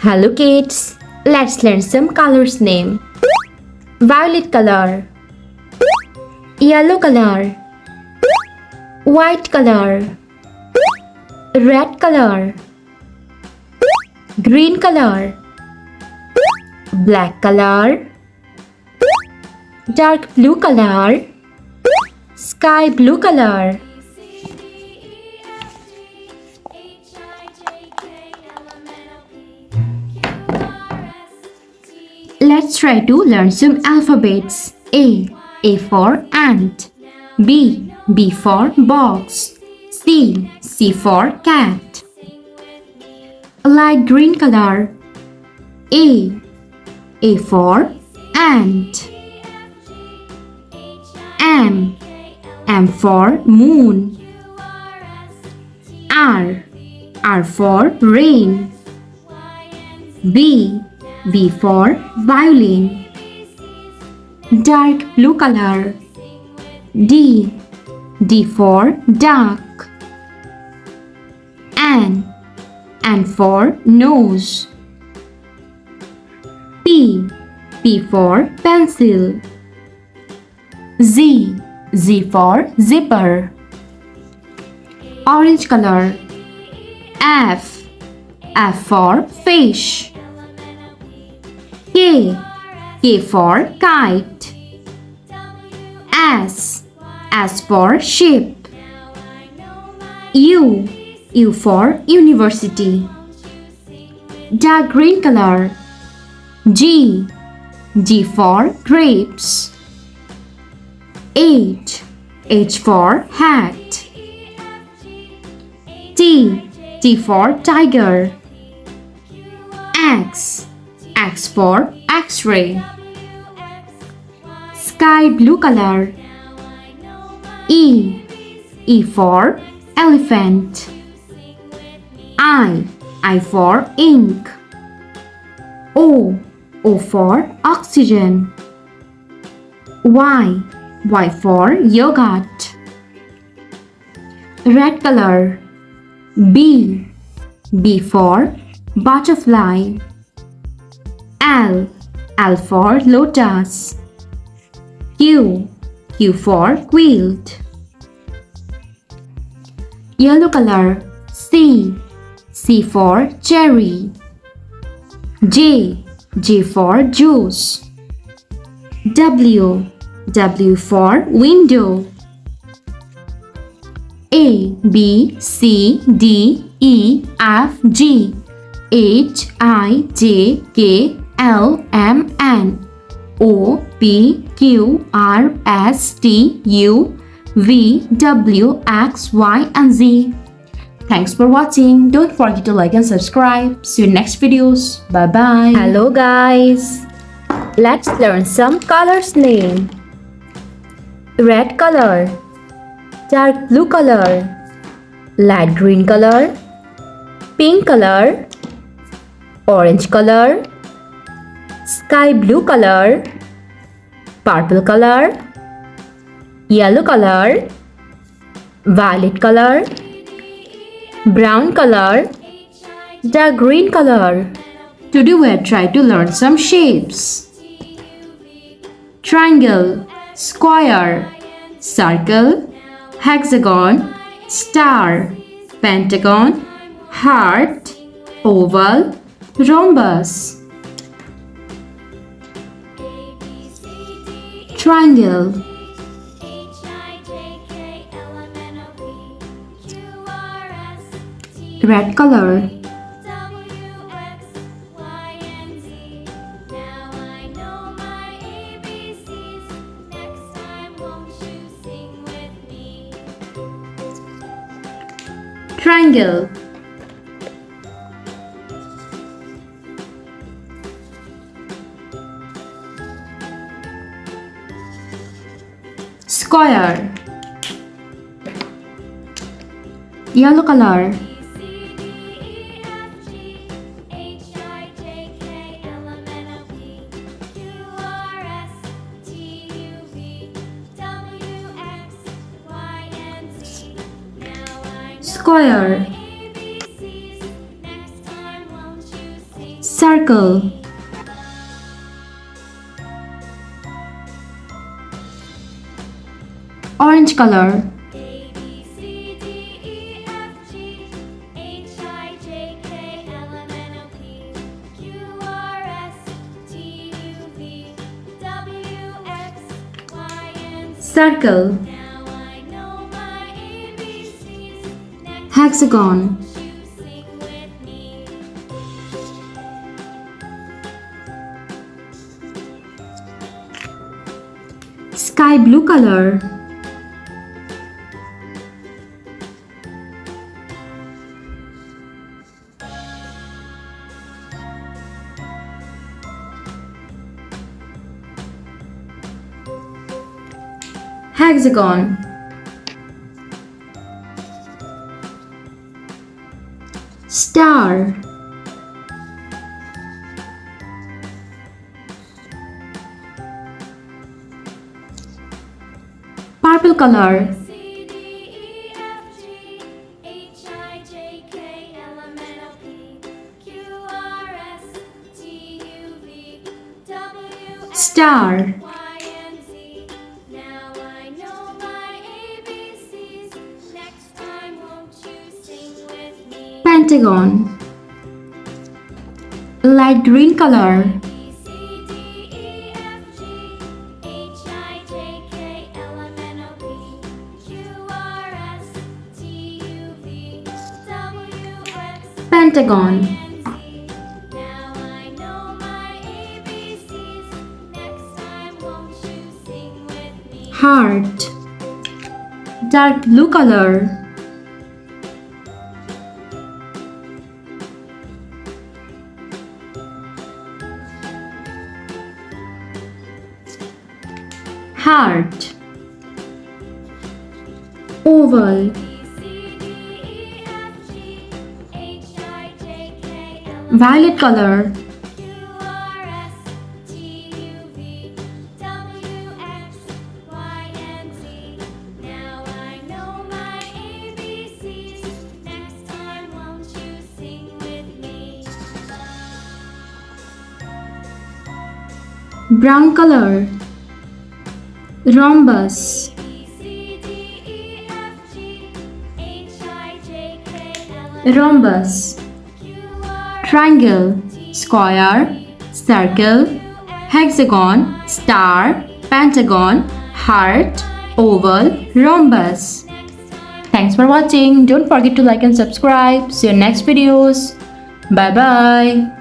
Hello kids, let's learn some colors name. Violet color, yellow color, white color, red color, green color, black color, dark blue color, sky blue color. Let's try to learn some alphabets. A for ant. B for box. C for cat. Light green color. A for ant. M for moon. R for rain. V for violin. Dark blue color. D for duck. N for nose. P for pencil. Z for zipper. Orange color. F for fish. K for kite. S for ship. U for university. Dark green color. G for grapes. H for hat. T for tiger. X for X-ray. Sky blue color. E for elephant. I for ink. O for oxygen. Y for yogurt. Red color. B for butterfly. L for lotus. Q for quilt. Yellow color. C for cherry. J for juice. W for window. A B C D E F G H I J K L M N O P Q R S T U V W X Y and Z. Thanks for watching. Don't forget to like and subscribe. See you in next videos. Bye bye. Hello guys. Let's learn some colors name. Red color, dark blue color, light green color, pink color, orange color, sky blue color, purple color, yellow color, violet color, brown color, dark green color. Today we are trying to learn some shapes. Triangle, square, circle, hexagon, star, pentagon, heart, oval, rhombus. Triangle. Red color. Triangle. Square. Yellow color. Square. circle, orange color, circle, hexagon, sky blue color, hexagon, star, purple color, star, pentagon, light green color, pentagon, heart, dark blue color, heart, oval, violet color, brown color, rhombus, rhombus, triangle, square, circle, hexagon, star, pentagon, heart, oval, rhombus. Thanks for watching. Don't forget to like and subscribe. See you in next videos. Bye bye.